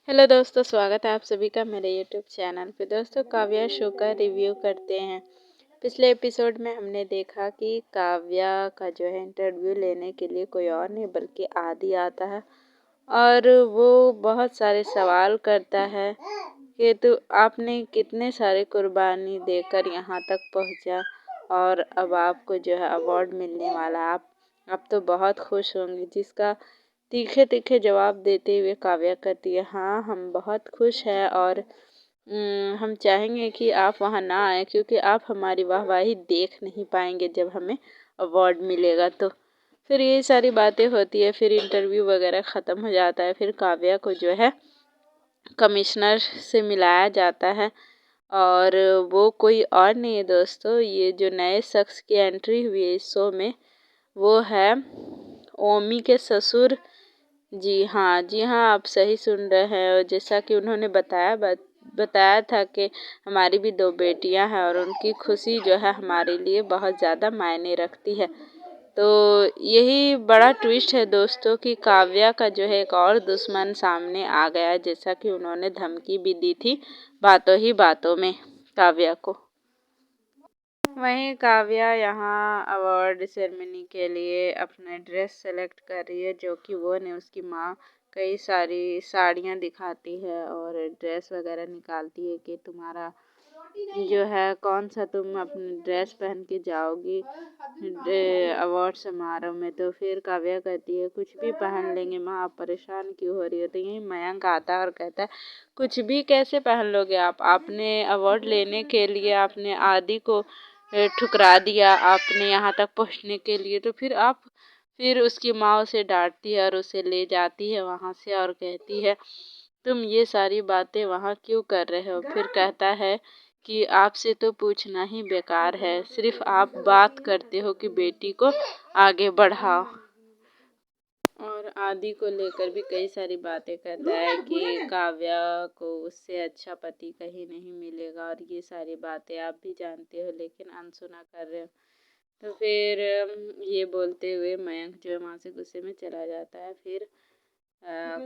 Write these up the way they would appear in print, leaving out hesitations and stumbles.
Hello दोस्तों, स्वागत है आप सभी का मेरे यूट्यूब चैनल पे। दोस्तों, काव्या शो का रिव्यू करते हैं। पिछले एपिसोड में हमने देखा कि काव्या का जो है इंटरव्यू लेने के लिए कोई और नहीं बल्कि आदि आता है और वो बहुत सारे सवाल करता है कि तो आपने कितने सारे कुर्बानी देकर यहाँ तक पहुँचा और अब आपको जो है अवार्ड मिलने वाला। आप तो बहुत खुश होंगे। जिसका तीखे तीखे जवाब देते हुए काव्या कहती है, हाँ हम बहुत खुश हैं और हम चाहेंगे कि आप वहाँ ना आए क्योंकि आप हमारी वाहवाही देख नहीं पाएंगे जब हमें अवार्ड मिलेगा। तो फिर ये सारी बातें होती है। फिर इंटरव्यू वगैरह ख़त्म हो जाता है। फिर काव्या को जो है कमिश्नर से मिलाया जाता है और वो कोई और नहीं है दोस्तों, ये जो नए शख्स की एंट्री हुई है इस शो में वो है ओमी के ससुर। जी हाँ, आप सही सुन रहे हैं। और जैसा कि उन्होंने बताया था कि हमारी भी 2 बेटियां हैं और उनकी खुशी जो है हमारे लिए बहुत ज़्यादा मायने रखती है। तो यही बड़ा ट्विस्ट है दोस्तों कि काव्या का जो है एक और दुश्मन सामने आ गया, जैसा कि उन्होंने धमकी भी दी थी बातों ही बातों में काव्या को। वहीं काव्या यहाँ अवार्ड सेरेमनी के लिए अपने ड्रेस सेलेक्ट कर रही है, जो कि वो ने उसकी माँ कई सारी साड़ियाँ दिखाती है और ड्रेस वगैरह निकालती है कि तुम्हारा जो है कौन सा तुम अपनी ड्रेस पहन के जाओगी अवार्ड समारोह में। तो फिर काव्या कहती है कुछ भी पहन लेंगे माँ, आप परेशान क्यों हो रही हो। तो यही मयंक आता है और कहता है कुछ भी कैसे पहन लोगे आपने अवार्ड लेने के लिए आपने आदि को ठुकरा दिया आपने यहाँ तक पहुँचने के लिए। तो फिर उसकी माँ उसे डांटती है और उसे ले जाती है वहाँ से और कहती है तुम ये सारी बातें वहाँ क्यों कर रहे हो। फिर कहता है कि आपसे तो पूछना ही बेकार है, सिर्फ आप बात करते हो कि बेटी को आगे बढ़ाओ। और आदि को लेकर भी कई सारी बातें करता है कि काव्या को उससे अच्छा पति कहीं नहीं मिलेगा और ये सारी बातें आप भी जानते हो लेकिन अनसुना कर रहे हो। तो फिर ये बोलते हुए मयंक जो है वहाँ से गुस्से में चला जाता है। फिर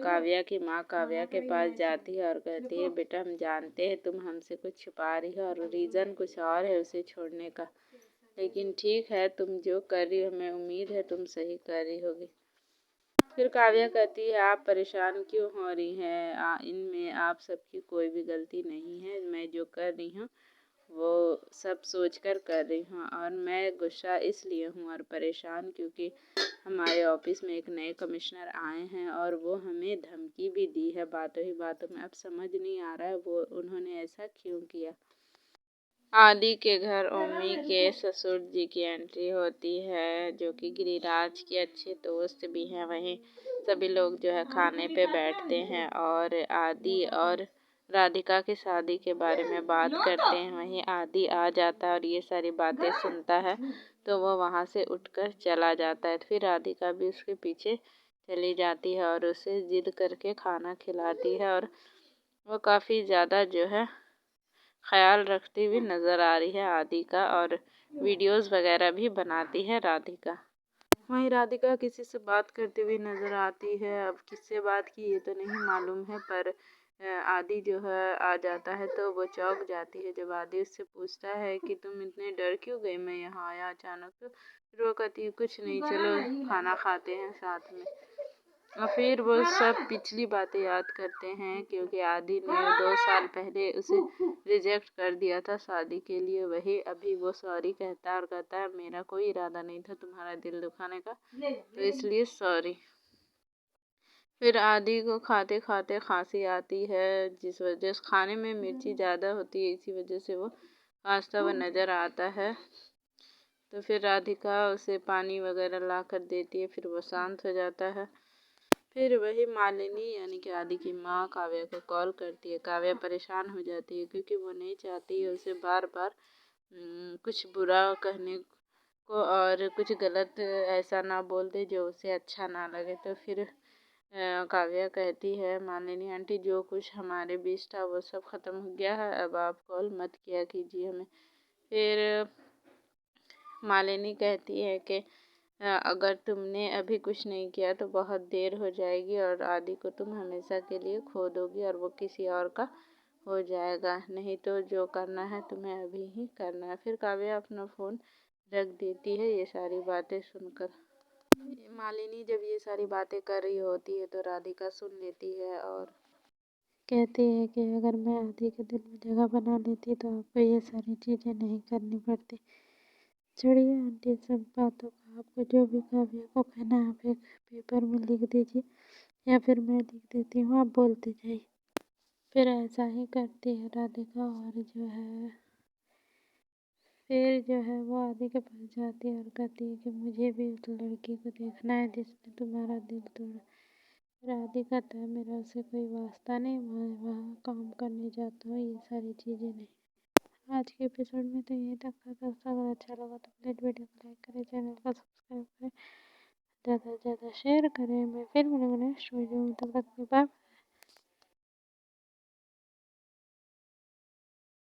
काव्या की माँ काव्या के पास जाती है और कहती है बेटा हम जानते हैं तुम हमसे कुछ छुपा रही हो और रीज़न कुछ और है उसे छोड़ने का, लेकिन ठीक है तुम जो कर रही हो हमें उम्मीद है तुम सही कर रही होगी। फिर काव्या कहती है आप परेशान क्यों हो रही हैं, इनमें आप सबकी कोई भी गलती नहीं है, मैं जो कर रही हूँ वो सब सोचकर कर रही हूँ और मैं गुस्सा इसलिए हूँ और परेशान क्योंकि हमारे ऑफिस में एक नए कमिश्नर आए हैं और वो हमें धमकी भी दी है बातों ही बातों में। अब समझ नहीं आ रहा है वो उन्होंने ऐसा क्यों किया। आदि के घर ओमी के ससुर जी की एंट्री होती है जो कि गिरिराज के अच्छे दोस्त भी हैं। वहीं सभी लोग जो है खाने पे बैठते हैं और आदि और राधिका की शादी के बारे में बात करते हैं। वहीं आदि आ जाता है और ये सारी बातें सुनता है तो वो वहाँ से उठकर चला जाता है। फिर राधिका भी उसके पीछे चली जाती है और उसे जिद करके खाना खिलाती है और वो काफ़ी ज़्यादा जो है ख्याल रखती हुई नज़र आ रही है आदि का और वीडियोस वगैरह भी बनाती है राधिका। वहीं राधिका किसी से बात करती हुई नज़र आती है। अब किससे बात की ये तो नहीं मालूम है, पर आदि जो है आ जाता है तो वो चौंक जाती है जब आदि उससे पूछता है कि तुम इतने डर क्यों गई, मैं यहाँ आया अचानक। तो फिर वो कहती है कुछ नहीं, चलो खाना खाते हैं साथ में। और फिर वो सब पिछली बातें याद करते हैं क्योंकि आदि ने 2 साल पहले उसे रिजेक्ट कर दिया था शादी के लिए। वही अभी वो सॉरी कहता है और कहता है मेरा कोई इरादा नहीं था तुम्हारा दिल दुखाने का, तो इसलिए सॉरी। फिर आदि को खाते खाते खांसी आती है जिस वजह से खाने में मिर्ची ज़्यादा होती है, इसी वजह से वो खांसता हुआ नज़र आता है। तो फिर राधिका उसे पानी वगैरह ला कर देती है, फिर वो शांत हो जाता है। फिर वही मालिनी यानी कि आदि की माँ काव्या को कॉल करती है। काव्या परेशान हो जाती है क्योंकि वो नहीं चाहती है उसे बार बार कुछ बुरा कहने को और कुछ गलत ऐसा ना बोल दे जो उसे अच्छा ना लगे। तो फिर काव्या कहती है मालिनी आंटी जो कुछ हमारे बीच था वो सब ख़त्म हो गया है, अब आप कॉल मत किया कीजिए हमें। फिर मालिनी कहती है कि अगर तुमने अभी कुछ नहीं किया तो बहुत देर हो जाएगी और आदि को तुम हमेशा के लिए खो दोगी और वो किसी और का हो जाएगा। नहीं तो जो करना है तुम्हें अभी ही करना है। फिर काव्या अपना फ़ोन रख देती है ये सारी बातें सुनकर। मालिनी जब ये सारी बातें कर रही होती है तो राधिका सुन लेती है और कहती है कि अगर मैं आदि के दिल में जगह बना लेती तो आपको ये सारी चीज़ें नहीं करनी पड़ती। छोड़िए आंटी सब बातों का, आपको जो भी काव्या को कहना है आप एक पेपर में लिख दीजिए या फिर मैं लिख देती हूँ, आप बोलते जाइए। फिर ऐसा ही करती है राधिका और फिर वो आदि के पास जाती है और कहती है कि मुझे भी उस लड़की को देखना है जिसने तुम्हारा दिल तोड़ा। राधिका कहता है मेरा उससे कोई वास्ता नहीं, मैं वहाँ काम करने जाता हूँ, ये सारी चीज़ें नहीं। आज के एपिसोड में तो यही तक था दोस्तों। अगर अच्छा लगा तो प्लीज़ वीडियो को लाइक करें, चैनल को सब्सक्राइब करें, ज़्यादा से ज़्यादा शेयर करें। मैं फिर मिलूँगी नेक्स्ट वीडियो में, तब तक बाय।